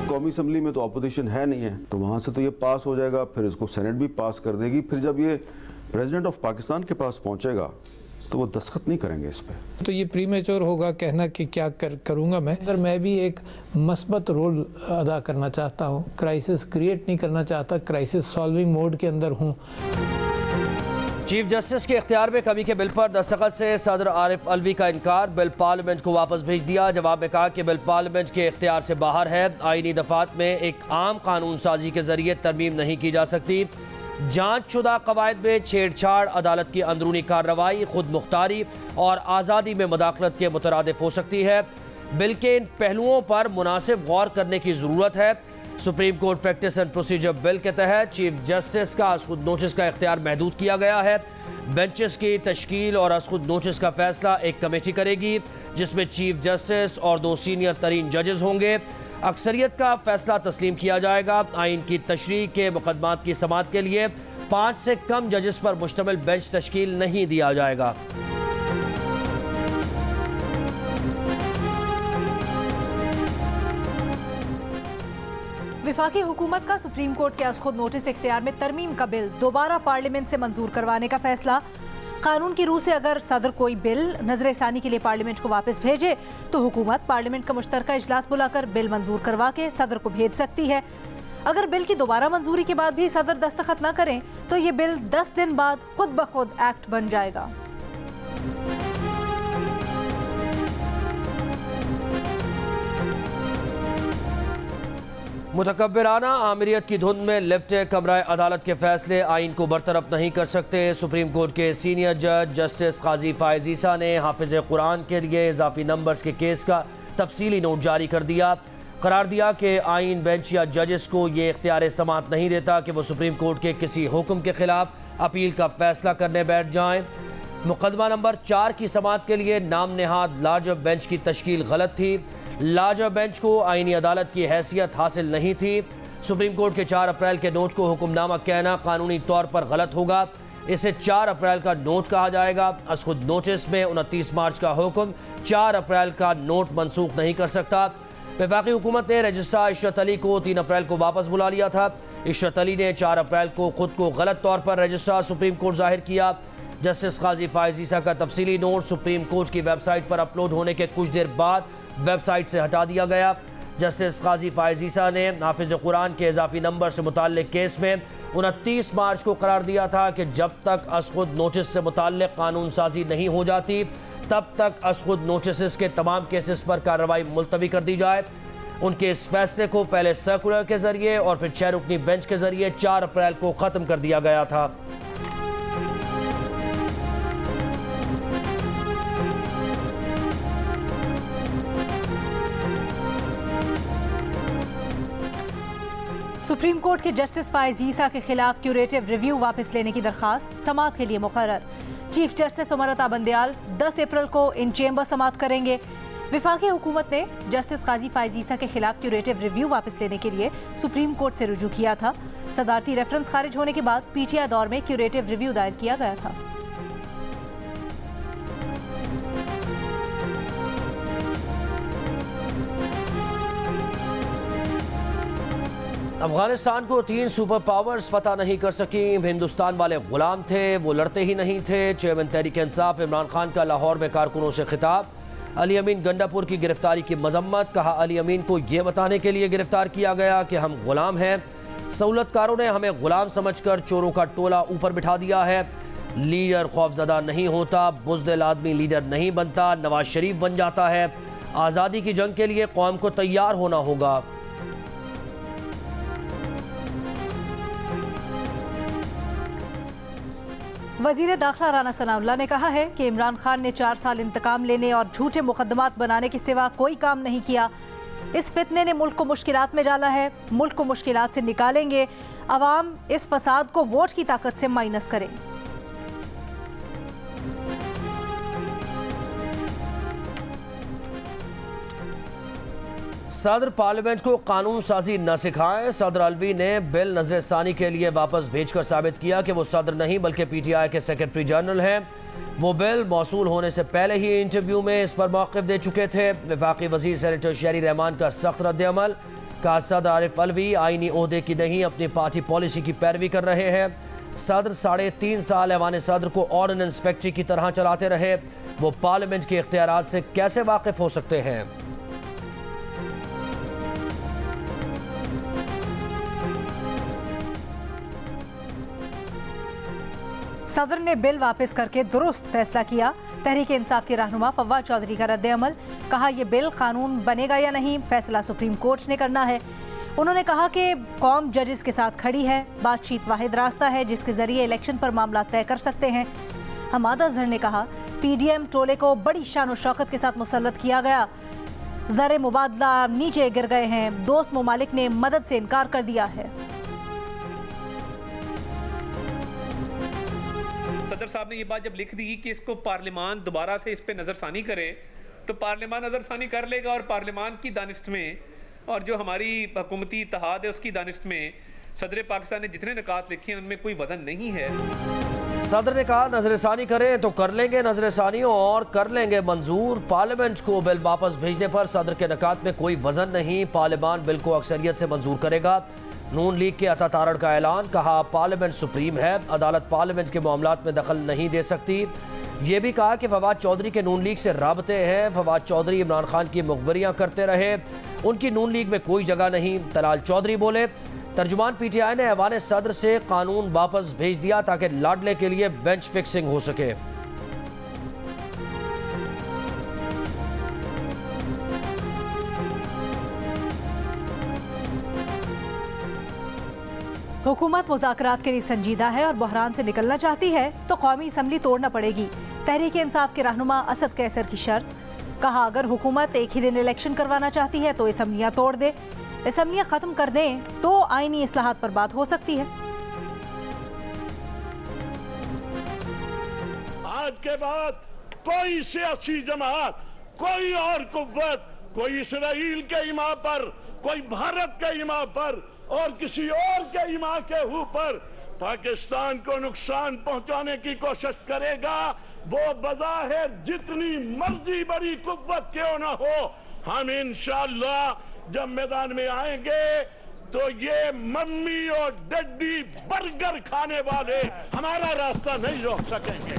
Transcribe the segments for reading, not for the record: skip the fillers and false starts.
कौमी असम्बली में तो अपोजिशन है नहीं है, तो वहाँ से तो ये पास हो जाएगा, फिर इसको सेनेट भी पास कर देगी, फिर जब ये प्रेसिडेंट ऑफ पाकिस्तान के पास पहुँचेगा तो वो दस्तखत नहीं करेंगे इस पर। तो ये प्रीमेच्योर होगा कहना कि क्या करूँगा मैं। अगर मैं भी एक मस्बत रोल अदा करना चाहता हूँ, क्राइसिस क्रिएट नहीं करना चाहता, क्राइसिस सॉल्विंग मोड के अंदर हूँ। चीफ जस्टिस के इख्तियार में कमी के बिल पर दस्तखत से सदर आरिफ अलवी का इनकार, बिल पार्लियामेंट को वापस भेज दिया। जवाब में कहा कि बिल पार्लियामेंट के इख्तियार से बाहर है, आईनी दफात में एक आम कानून साजी के जरिए तरमीम नहीं की जा सकती। जांच शुदा कवायद में छेड़छाड़ अदालत की अंदरूनी कार्रवाई, खुद मुख्तारी और आज़ादी में मदाखलत के मुतरादिफ हो सकती है। बिल के इन पहलुओं पर मुनासिब गौर करने की ज़रूरत है। Supreme court practice and procedure bill के तहत चीफ जस्टिस का खुद नोटिस का इख्तियार महदूद किया गया है। बेंचेस की तश्कील और खुद नोटिस का फैसला एक कमेटी करेगी, जिसमें चीफ जस्टिस और 2 सीनियर तरीन जजेस होंगे। अक्सरियत का फैसला तस्लीम किया जाएगा। आइन की तशरीह के मुकदमात की समाअत के लिए 5 से कम जजेस पर मुश्तमिल बेंच तश्कील नहीं दिया जाएगा। वफाकी हुकूमत का सुप्रीम कोर्ट के खुद नोटिस इख्तियार में तरमीम का बिल दोबारा पार्लियामेंट से मंजूर करवाने का फैसला। कानून की रूह से अगर सदर कोई बिल नजरसानी के लिए पार्लियामेंट को वापस भेजे तो हुकूमत पार्लियामेंट का मुश्तरका इजलास बुलाकर बिल मंजूर करवा के सदर को भेज सकती है। अगर बिल की दोबारा मंजूरी के बाद भी सदर दस्तखत न करें तो ये बिल 10 दिन बाद खुद ब खुद एक्ट बन जाएगा। मुतकब्बिराना आमिरियत की धुन में लिप्टे कमरा अदालत के फैसले आइन को बरतरफ नहीं कर सकते। सुप्रीम कोर्ट के सीनियर जज जस्टिस काजी फायज ईसा ने हाफिज कुरान के लिए इजाफी नंबर्स के केस का तफसीली नोट जारी कर दिया। करार दिया कि आइन बेंच या जजेस को ये इख्तियार समाअत नहीं देता कि वो सुप्रीम कोर्ट के किसी हुक्म के खिलाफ अपील का फैसला करने बैठ जाएं। मुकदमा नंबर 4 की समाअत के लिए नाम नेहाद लार्जर बेंच की तश्कील गलत थी। लार्जर बेंच को आईनी अदालत की हैसियत हासिल नहीं थी। सुप्रीम कोर्ट के 4 अप्रैल के नोट को हुक्मनामा कहना कानूनी तौर पर गलत होगा। इसे 4 अप्रैल का नोट कहा जाएगा। खुद नोटिस में 29 मार्च का हुक्म 4 अप्रैल का नोट मनसूख नहीं कर सकता। वफाकी हुकूमत ने रजिस्ट्रार इशरत अली को 3 अप्रैल को वापस बुला लिया था। इशरत अली ने 4 अप्रैल को खुद को गलत तौर पर रजिस्ट्रार सुप्रीम कोर्ट जाहिर किया। जस्टिस काजी फायज ईसा का तफसीली नोट सुप्रीम कोर्ट की वेबसाइट पर अपलोड होने के कुछ देर बाद वेबसाइट से हटा दिया गया। जस्टिस काजी फायज ईसा ने हाफिज कुरान के इजाफी नंबर से मुताल्लिक केस में 29 मार्च को करार दिया था कि जब तक असखुद नोटिस से मुताल्लिक कानून साजी नहीं हो जाती तब तक असखुद नोटिस के तमाम केसेस पर कार्रवाई मुलतवी कर दी जाए। उनके इस फैसले को पहले सर्कुलर के जरिए और फिर 6 रुकनी बेंच के जरिए 4 अप्रैल को ख़त्म कर दिया गया था। सुप्रीम कोर्ट के जस्टिस फायज ईसा के खिलाफ क्यूरेटिव रिव्यू वापस लेने की दरखास्त समाअत के लिए मुकर्रर। चीफ जस्टिस उमरता बंदयाल 10 अप्रैल को इन चेंबर समाअत करेंगे। वफाकी हुकूमत ने जस्टिस काजी फायज ईसा के खिलाफ क्यूरेटिव रिव्यू वापस लेने के लिए सुप्रीम कोर्ट से रुजू किया था। सदारती रेफरेंस खारिज होने के बाद पीटीआई दौर में क्यूरेटिव रिव्यू दायर किया गया था। अफगानिस्तान को 3 सुपर पावर्स फतह नहीं कर सकी। हिंदुस्तान वाले गुलाम थे, वो लड़ते ही नहीं थे। चेयरमैन तहरीक इंसाफ इमरान खान का लाहौर में कारकुनों से खिताब। अली अमीन गंडापुर की गिरफ्तारी की मजम्मत। कहा अली अमीन को यह बताने के लिए गिरफ्तार किया गया कि हम गुलाम हैं। सहूलतकारों ने हमें गुलाम समझकर चोरों का टोला ऊपर बिठा दिया है। लीडर खौफजदा नहीं होता, बुज़दिल आदमी लीडर नहीं बनता, नवाज शरीफ बन जाता है। आज़ादी की जंग के लिए कौम को तैयार होना होगा। वजीर दाखिला राना सनाउल्लाह ने कहा है कि इमरान खान ने 4 साल इंतकाम लेने और झूठे मुकदमात बनाने के सिवा कोई काम नहीं किया। इस फितने ने मुल्क को मुश्किलात में डाला है। मुल्क को मुश्किलात से निकालेंगे। अवाम इस फसाद को वोट की ताकत से माइनस करें। सदर पार्लियामेंट को कानून साजी न सिखाएं। सदर अलवी ने बिल नजरसानी के लिए वापस भेजकर साबित किया कि वो सदर नहीं बल्कि पीटीआई के सेक्रेटरी जनरल हैं। वो बिल मौसूल होने से पहले ही इंटरव्यू में इस पर मौक़िफ़ दे चुके थे। वफाकी वज़ीर सेनेटर शहरी रहमान का सख्त रद्द अमल। कहा सदर आरिफ अलवी आईनी ओहदे की नहीं अपनी पार्टी पॉलिसी की पैरवी कर रहे हैं। सदर 3.5 साल ऐवान सदर को ऑर्डिनेंस फैक्ट्री की तरह चलाते रहे, वो पार्लियामेंट के इख्तियारात से कैसे वाकिफ हो सकते हैं। सदर ने बिल वापस करके दुरुस्त फैसला किया। तहरीक इंसाफ के रहनुमा फवाद चौधरी का रद्द-ए-अमल, कहा यह बिल कानून बनेगा या नहीं फैसला सुप्रीम कोर्ट ने करना है। उन्होंने कहा कि कौम जजेस के साथ खड़ी है, बातचीत वाहिद रास्ता है जिसके जरिए इलेक्शन पर मामला तय कर सकते हैं। हमाद अजहर ने कहा पीडीएम टोले को बड़ी शान और शौकत के साथ मुसल्लत किया गया, ज़र मुबादला नीचे गिर गए हैं, दोस्त ममालिक ने मदद से इनकार कर दिया है। सदर साहब ने ये बात जब लिख दी कि इसको पार्लियामान दोबारा से इस पे नज़रसानी करे, तो पार्लियामान नज़रसानी कर लेगा और पार्लियामान की दानिश्त में और जो हमारी हुकूमती इत्तेहाद है उसकी दानिश्त में सदर पाकिस्तान ने जितने निकात लिखे हैं उनमें कोई वजन नहीं है। सदर ने कहा नजरसानी करें तो कर लेंगे नजरसानी और कर लेंगे मंजूर। पार्लियामेंट को बिल वापस भेजने पर सदर के निकात में कोई वजन नहीं, पार्लियामान बिल को अक्सरियत से मंजूर करेगा। नून लीग के अता तारड़ का ऐलान, कहा पार्लियामेंट सुप्रीम है, अदालत पार्लियामेंट के मामलात में दखल नहीं दे सकती। ये भी कहा कि फवाद चौधरी के नून लीग से राबते हैं, फवाद चौधरी इमरान खान की मुखबरियां करते रहे, उनकी नून लीग में कोई जगह नहीं। तलाल चौधरी बोले तर्जुमान पीटीआई ने ऐवान सदर से कानून वापस भेज दिया ताकि लाडले के लिए बेंच फिक्सिंग हो सके। हुकूमत मुज़ाकरात के लिए संजीदा है और बहरान से निकलना चाहती है तो कौमी असम्बली तोड़ना पड़ेगी। तहरीक इंसाफ के रहनुमा असद कैसर की शर्त, कहा अगर हुकूमत एक ही दिन इलेक्शन करवाना चाहती है तो असम्बलियाँ तोड़ दे, असम्बलियाँ ख़त्म कर दें तो आईनी इस्लाहात पर बात हो सकती है। आज के बाद कोई सियासी जमात, कोई और कुव्वत, कोई इसराइल के इमा पर, कोई भारत के इमा पर और किसी और के इमा के ऊपर पाकिस्तान को नुकसान पहुंचाने की कोशिश करेगा, वो बज़ाहिर जितनी मर्जी बड़ी कुव्वत क्यों ना हो, हम इंशाअल्लाह जब मैदान में आएंगे तो ये मम्मी और डड्डी बर्गर खाने वाले हमारा रास्ता नहीं रोक सकेंगे।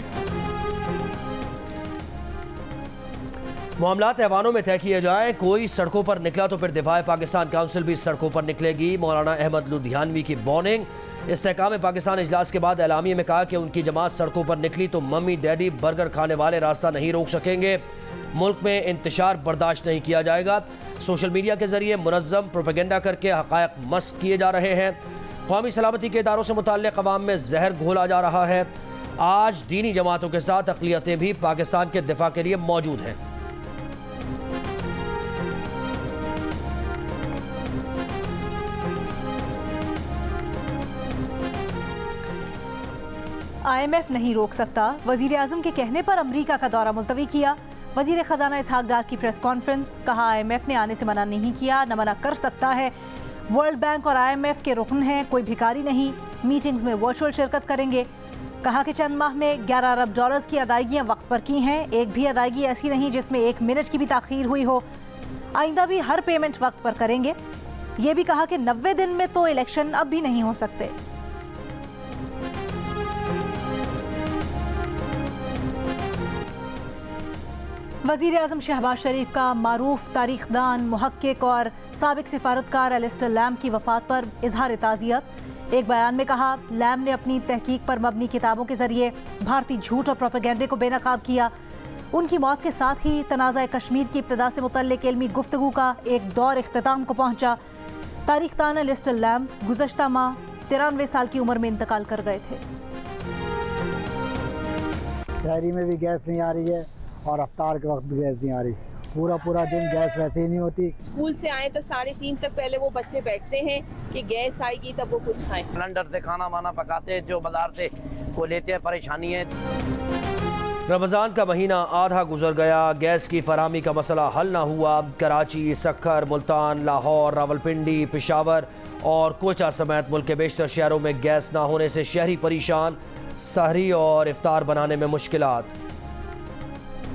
मामलात ऐवानों में तय किए जाए, कोई सड़कों पर निकला तो फिर दिफाए पाकिस्तान काउंसिल भी सड़कों पर निकलेगी। मौलाना अहमद लुधियानवी की वार्निंग, इस्तेहकाम पाकिस्तान इजलास के बाद एलामिया में कहा कि उनकी जमात सड़कों पर निकली तो मम्मी डैडी बर्गर खाने वाले रास्ता नहीं रोक सकेंगे। मुल्क में इंतशार बर्दाश्त नहीं किया जाएगा। सोशल मीडिया के जरिए मुनज़्ज़म प्रोपेगेंडा करके हक़ायक़ मस्क किए जा रहे हैं। कौमी सलामती के इदारों से मुताल्लिक़ अवाम में जहर घोला जा रहा है। आज दीनी जमातों के साथ अक़लियतें भी पाकिस्तान के दिफा के लिए मौजूद हैं। IMF नहीं रोक सकता, वज़ीर आज़म के कहने पर अमरीका का दौरा मुलतवी किया। वज़ीर ख़जाना इसहाक डार की प्रेस कॉन्फ्रेंस, कहा IMF ने आने से मना नहीं किया, न मना कर सकता है। वर्ल्ड बैंक और IMF के रुकन हैं, कोई भिखारी नहीं। मीटिंग्स में वर्चुअल शिरकत करेंगे। कहा कि चंद माह में $11 अरब की अदायगियाँ वक्त पर की हैं, एक भी अदायगी ऐसी नहीं जिसमें 1 मिनट की भी ताख़ीर हुई हो। आइंदा भी हर पेमेंट वक्त पर करेंगे। ये भी कहा कि 90 दिन में तो इलेक्शन अब भी नहीं हो सकते। वज़ीर आज़म शहबाज शरीफ का मारूफ तारीखदान, मुहक्किक और साबिक सिफारतकार एलिस्टर लैम की वफ़ात पर इजहार ताज़ियत। एक बयान में कहा लैम ने अपनी तहकीक पर मबनी किताबों के ज़रिए भारतीय झूठ और प्रोपेगेंडे को बेनकाब किया। उनकी मौत के साथ ही तनाज़ा कश्मीर की इब्तिदा से मुतल्लिक़ इल्मी गुफ्तगू का एक दौर इख्तिताम को पहुँचा। तारीखदान एलिस्टर लैम गुज़श्ता माह 93 साल की उम्र में इंतकाल कर गए थे। शहरी में भी गैस नहीं आ रही है और अफ्तार के वक्त भी गैस नहीं आ रही। पूरा दिन गैस वैसे ही नहीं होती। स्कूल से आए तो 3:30 तक पहले वो बच्चे बैठते हैं कि गैस आएगी तब वो कुछ खाएं। सिलेंडर से खाना वाना पकाते हैं, जो बाजार से वो लेते हैं, परेशानी है। रमज़ान का महीना आधा गुजर गया, गैस की फराहमी का मसला हल ना हुआ। कराची, सक्खर, मुल्तान, लाहौर, रावलपिंडी, पेशावर और कोयटा समेत मुल्क के बेशतर शहरों में गैस ना होने से शहरी परेशान। सहरी और इफ्तार बनाने में मुश्किलात।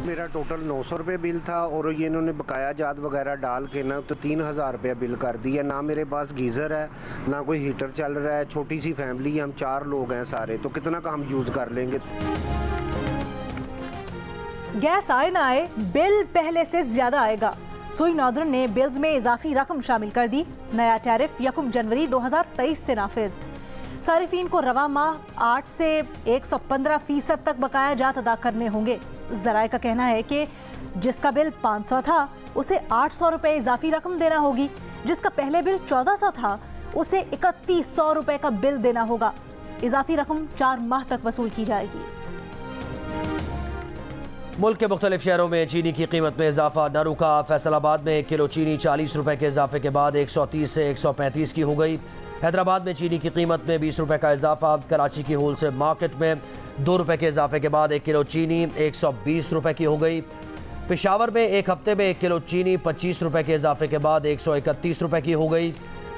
मेरा टोटल 900 रुपये बिल था और ये इन्होंने बकाया जात वगैरह डाल के ना तो 3000 रुपया बिल कर दिया। ना मेरे पास गीज़र है, ना कोई हीटर चल रहा है, छोटी सी फैमिली, हम 4 लोग हैं सारे, तो कितना का हम यूज़ कर लेंगे। गैस आए ना आए, बिल पहले से ज्यादा आएगा। सुई नॉर्दर्न ने बिल्स में इजाफी रकम शामिल कर दी। नया टैरिफ 1 जनवरी 2023 से नाफिज। सारिफीन को रवा माह 8 से 115% तक बकाया जात अदा करने होंगे। जराए का कहना है कि जिसका बिल 500 था उसे 800 रुपये इजाफी रकम देना होगी, जिसका पहले बिल 1400 था उसे 3100 रुपये का बिल देना होगा। इजाफी रकम 4 माह तक वसूल की जाएगी। मुल्क के मुख्तलिफ शहरों में चीनी की कीमत में इजाफा न रुका। फैसलाबाद में 1 किलो चीनी 40 रुपये के इजाफे के बाद 130 से 135 की हो गई। हैदराबाद में चीनी की कीमत में 20 रुपये का इजाफा। कराची की होलसेल मार्केट में 2 रुपये के इजाफे के बाद 1 किलो चीनी 120 रुपये की हो गई। पेशावर में एक हफ्ते में 1 किलो चीनी 25 रुपये के इजाफे के बाद 131 रुपये की हो गई।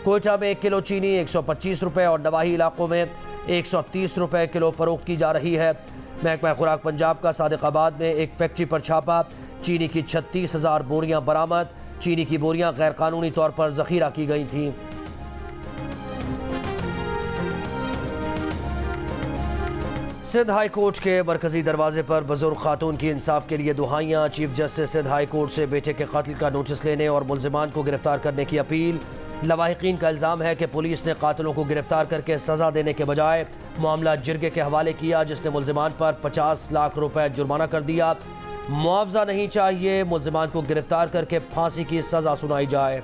कोयटा में 1 किलो चीनी 125 रुपये और नवाही इलाकों में 130 रुपये किलो फरोख्त की जा रही है। महकमा खुराक पंजाब का सादिकाबाद में एक फैक्ट्री पर छापा। चीनी की 36,000 बोरियां बरामद। चीनी की बोरियां गैर कानूनी तौर पर जखीरा की गई थीं। सिंध हाई कोर्ट के मरकजी दरवाजे पर बुजुर्ग खातून की इंसाफ के लिए दुहाइयाँ। Chief justice Sindh high court से बेटे के कत्ल का नोटिस लेने और मुलजिमान को गिरफ्तार करने की अपील। लवाहिकीन का इल्ज़ाम है कि पुलिस ने कातिलों को गिरफ्तार करके सज़ा देने के बजाय मामला जिरगे के हवाले किया, जिसने मुलजिमान पर 50 लाख रुपए जुर्माना कर दिया। मुआवजा नहीं चाहिए, मुलजिमान को गिरफ्तार करके फांसी की सज़ा सुनाई जाए।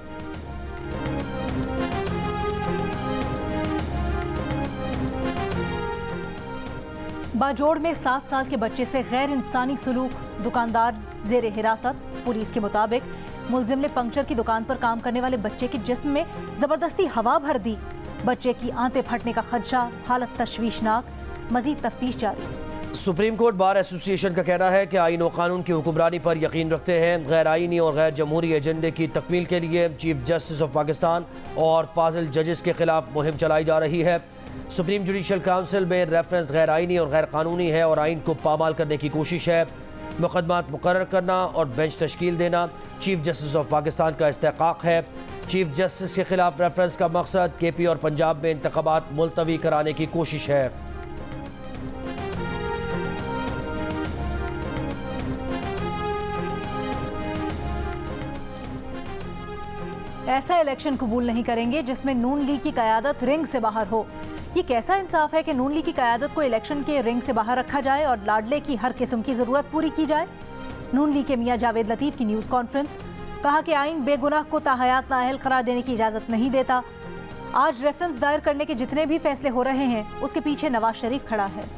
बाजोड़ में 7 साल के बच्चे से गैर इंसानी सलूक, दुकानदार जेर हिरासत। पुलिस के मुताबिक मुलजिम ने पंक्चर की दुकान पर काम करने वाले बच्चे के जिस्म में जबरदस्ती हवा भर दी। बच्चे की आंतें फटने का खदशा, हालत तशवीशनाक। मजीद तफ्तीश जारी। सुप्रीम कोर्ट बार एसोसिएशन का कहना है कि आईन और कानून की हुक्मरानी पर यकीन रखते हैं। गैर आईनी और गैर जमहूरी एजेंडे की तकमील के लिए चीफ जस्टिस ऑफ पाकिस्तान और फाजिल जजेस के खिलाफ मुहिम चलाई जा रही है। सुप्रीम जुडिशल काउंसिल में रेफरेंस गैर आईनी और गैर कानूनी है और आइन को पामाल करने की कोशिश है। मुकदमात मुकर्रर करना और बेंच तश्कील देना चीफ जस्टिस ऑफ पाकिस्तान का इस्तेकाक है। चीफ जस्टिस के खिलाफ रेफरेंस का मकसद KP और पंजाब में इंतखाबात मुलतवी कराने की कोशिश है। ऐसा इलेक्शन कबूल नहीं करेंगे जिसमें नून लीग की क़यादत रिंग से बाहर हो। ये कैसा इंसाफ है कि नून लीग की क़यादत को इलेक्शन के रिंग से बाहर रखा जाए और लाडले की हर किस्म की ज़रूरत पूरी की जाए। नून लीग के मियां जावेद लतीफ़ की न्यूज़ कॉन्फ्रेंस। कहा कि आइन बेगुनाह को ताहयात नाअहल करार देने की इजाज़त नहीं देता। आज रेफरेंस दायर करने के जितने भी फैसले हो रहे हैं उसके पीछे नवाज शरीफ खड़ा है।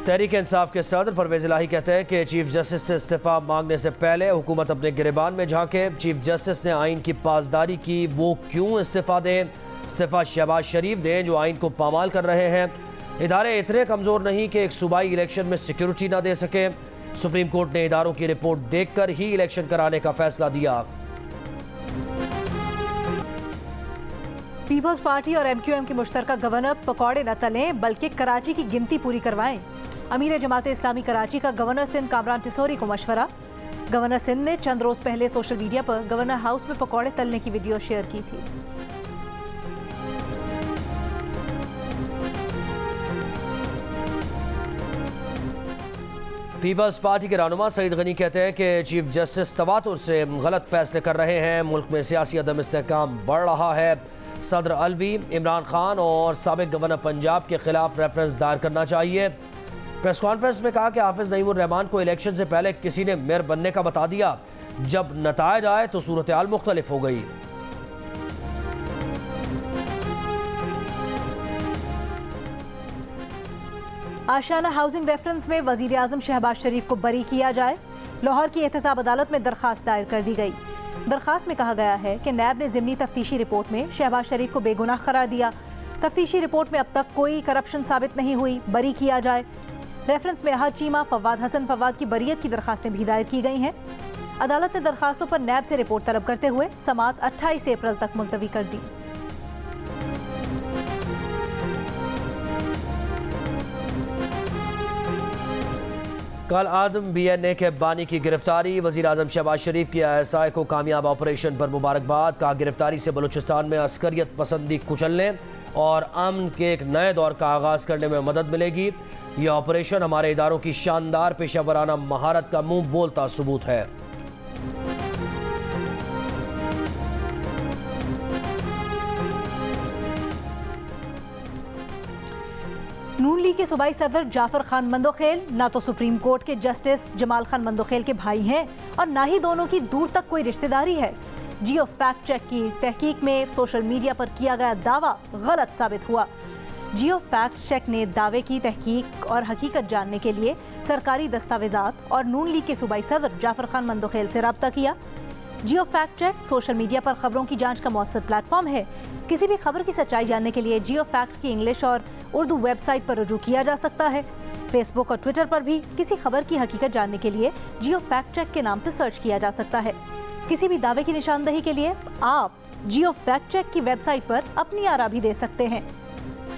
तहरीक इंसाफ के सदर परवेज इलाही कहते हैं कि चीफ जस्टिस से इस्तीफा मांगने से पहले हुकूमत अपने गिरेबान में झांके। चीफ जस्टिस ने आइन की पासदारी की, वो क्यों इस्तीफा दें? इस्तीफा शहबाज शरीफ दें जो आइन को पामाल कर रहे हैं। इदारे इतने कमज़ोर नहीं कि एक सूबाई इलेक्शन में सिक्योरिटी ना दे सके। सुप्रीम कोर्ट ने इदारों की रिपोर्ट देखकर ही इलेक्शन कराने का फैसला दिया। पीपल्स पार्टी और MQM के मुश्तरका गवर्नर पकौड़े न तलें बल्कि कराची की गिनती पूरी करवाएं। अमीर जमात इस्लामी कराची का गवर्नर सिंध कामरान टिसोरी को मशवरा। गवर्नर सिंध ने चंद रोज पहले सोशल मीडिया पर गवर्नर हाउस में पकौड़े तलने की वीडियो शेयर की थी। पीपल्स पार्टी के रहनुमा सईद गनी कहते हैं कि चीफ जस्टिस तवातुर से गलत फैसले कर रहे हैं। मुल्क में सियासी अदम इस्तेहकाम बढ़ रहा है। सदर अलवी, इमरान खान और साबिक गवर्नर पंजाब के खिलाफ रेफरेंस दायर करना चाहिए। प्रेस कॉन्फ्रेंस में कहा कि हाफिज नईमुर रहमान को इलेक्शन से पहले किसी ने मेयर बनने का बता दिया। जब नतायज आए तो सूरत हाल मुख्तलिफ हो गई। आशियाना हाउसिंग रेफरेंस में वजीर आजम शहबाज शरीफ को बरी किया जाए। लाहौर की एहतसाब अदालत में दरखास्त दायर कर दी गई। दरखास्त में कहा गया है कि नैब ने ज़िमनी तफ्तीशी रिपोर्ट में शहबाज शरीफ को बेगुनाह करार दिया। तफ्तीशी रिपोर्ट में अब तक कोई करप्शन साबित नहीं हुई, बरी किया जाए। रेफरेंस में अहद चीमा, फवाद हसन फवाद की बरीयत की दरखास्तें भी दायर की गई हैं। अदालत ने दरखास्तों पर नैब से रिपोर्ट तलब करते हुए समाअत 28 अप्रैल तक मुलतवी कर दी। कल आदम BNA के बानी की गिरफ्तारी। वज़ीर आज़म शहबाज शरीफ की ISI को कामयाब ऑपरेशन पर मुबारकबाद। कहा गिरफ्तारी से बलूचिस्तान में अस्करियत पसंदी कुचलने और अमन के एक नए दौर का आगाज़ करने में मदद मिलेगी। यह ऑपरेशन हमारे इदारों की शानदार पेशेवराना महारत का मुंह बोलता सबूत है। नून लीग के सूबाई सदर जाफर खान मंदोखेल ना तो सुप्रीम कोर्ट के जस्टिस जमाल खान मंदोखेल के भाई हैं और ना ही दोनों की दूर तक कोई रिश्तेदारी है। जियो फैक्ट चेक की तहकीक में सोशल मीडिया पर किया गया दावा गलत साबित हुआ। जियो फैक्ट चेक ने दावे की तहकीक और हकीकत जानने के लिए सरकारी दस्तावेजात और नून लीग के सूबाई सदर जाफर खान मंदोखेल से रब्ता किया। जियो फैक्ट चेक सोशल मीडिया पर खबरों की जांच का मौसर प्लेटफॉर्म है। किसी भी खबर की सच्चाई जानने के लिए जियो फैक्ट की इंग्लिश और उर्दू वेबसाइट पर रुजू किया जा सकता है। फेसबुक और ट्विटर पर भी किसी खबर की हकीकत जानने के लिए जियो फैक्ट चेक के नाम से सर्च किया जा सकता है। किसी भी दावे की निशानदही के लिए आप जियो फैक्ट चेक की वेबसाइट पर अपनी आरा भी दे सकते हैं।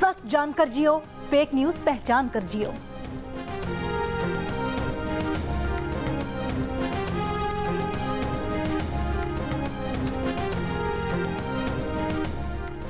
सच जानकर जियो, फेक न्यूज पहचान कर जियो।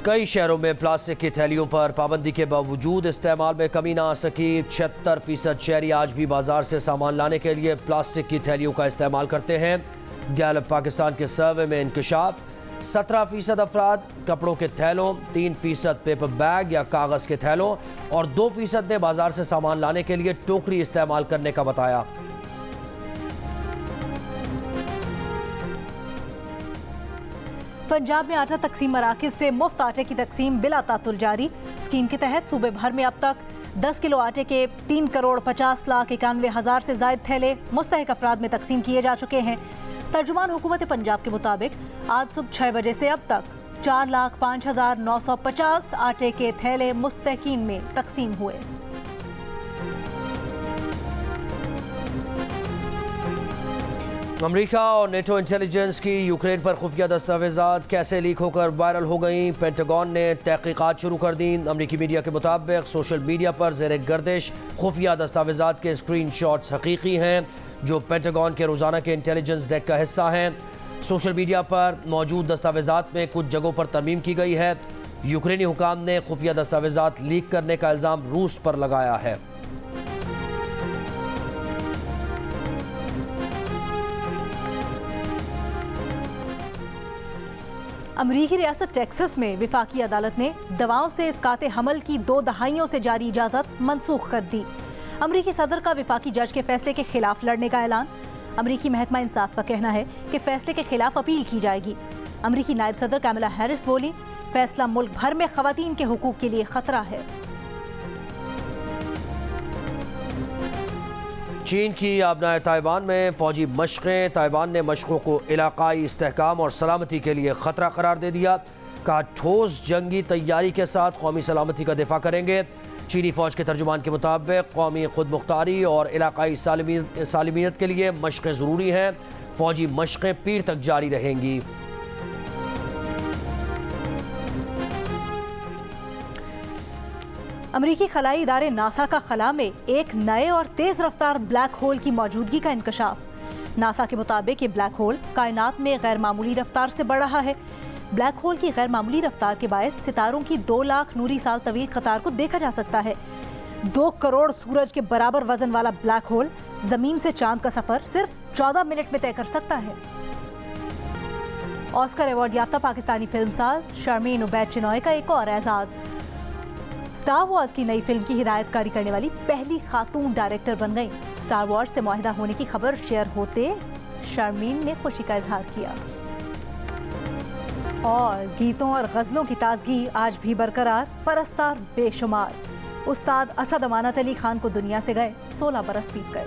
कई शहरों में प्लास्टिक की थैलियों पर पाबंदी के बावजूद इस्तेमाल में कमी ना आ सकी। 76% शहरी आज भी बाजार से सामान लाने के लिए प्लास्टिक की थैलियों का इस्तेमाल करते हैं। गैलप पाकिस्तान के सर्वे में इंकशाफ। 17% अफराद कपड़ों के थैलों, 3% पेपर बैग या कागज के थैलों और 2% ने बाजार से सामान लाने के लिए टोकरी इस्तेमाल करने का बताया। पंजाब में आटा तकसीम मराकिज से मुफ्त आटे की तकसीम बिला तातुल जारी। स्कीम के तहत सूबे भर में अब तक 10 किलो आटे के 3,50,91,000 से ज्यादा थैले मुस्तहिक अफराद में तकसीम किए जा चुके हैं। तर्जुमान हुकूमत पंजाब के मुताबिक आज सुबह 6 बजे से अब तक 4,05,950 आटे के थैले मुस्तहिकीन में तकसीम हुए। अमेरिका और नेटो इंटेलिजेंस की यूक्रेन पर खुफिया दस्तावेजात कैसे लीक होकर वायरल हो गई। पेंटागन ने तहकीकात शुरू कर दी। अमेरिकी मीडिया के मुताबिक सोशल मीडिया पर ज़ेर गर्दिश खुफिया दस्तावेजात के स्क्रीनशॉट्स हकीकी हैं जो पेंटागन के रोज़ाना के इंटेलिजेंस डेक का हिस्सा हैं। सोशल मीडिया पर मौजूद दस्तावेजात में कुछ जगहों पर तरमीम की गई है। यूक्रेनी हुकाम ने खुफिया दस्तावेजात लीक करने का इल्ज़ाम रूस पर लगाया है। अमरीकी रियासत टेक्सास में विफाकी अदालत ने दवाओं से इसकाते हमल की 2 दहाइयों से जारी इजाज़त मनसूख कर दी। अमरीकी सदर का विफाकी जज के फैसले के खिलाफ लड़ने का ऐलान। अमरीकी महकमा इंसाफ का कहना है कि फैसले के खिलाफ अपील की जाएगी। अमरीकी नायब सदर कैमला हैरिस बोली, फैसला मुल्क भर में खवातीन के हुकूक के लिए खतरा है। चीन की आबनाए ताइवान में फौजी मशक़ें। ताइवान ने मशक़ों को इलाकाई इस्तेहकाम और सलामती के लिए ख़तरा करार दे दिया। कहा ठोस जंगी तैयारी के साथ कौमी सलामती का दिफा करेंगे। चीनी फ़ौज के तर्जुमान के मुताबिक कौमी खुद मुख्तारी और इलाकाई सालिमियत के लिए मशक़ें ज़रूरी हैं। फ़ौजी मशक़ें पीर तक जारी रहेंगी। अमरीकी खलाई इदारे नासा का खला में एक नए और तेज रफ्तार ब्लैक होल की मौजूदगी का इंकशाफ। नासा के मुताबिक ये ब्लैक होल कायनात में गैर मामूली रफ्तार से बढ़ रहा है। ब्लैक होल की गैर मामूली रफ्तार के बायस सितारों की 2 लाख नूरी साल तवील कतार को देखा जा सकता है। 2 करोड़ सूरज के बराबर वजन वाला ब्लैक होल जमीन से चांद का सफर सिर्फ 14 मिनट में तय कर सकता है। ऑस्कर अवार्ड याफ्ता पाकिस्तानी फिल्मसाज शर्मीन उबैद चिनॉय का एक और एजाज। स्टार वॉर्स की नई फिल्म की हिदायतकारी करने वाली पहली खातून डायरेक्टर बन गई। स्टार वॉर्स से मुआहिदा होने की खबर शेयर होते शर्मीन ने खुशी का इजहार किया। और गीतों और गजलों की ताजगी आज भी बरकरार, परस्तार बेशुमार। उस्ताद असद अमानत अली खान को दुनिया से गए 16 बरस बीत गए।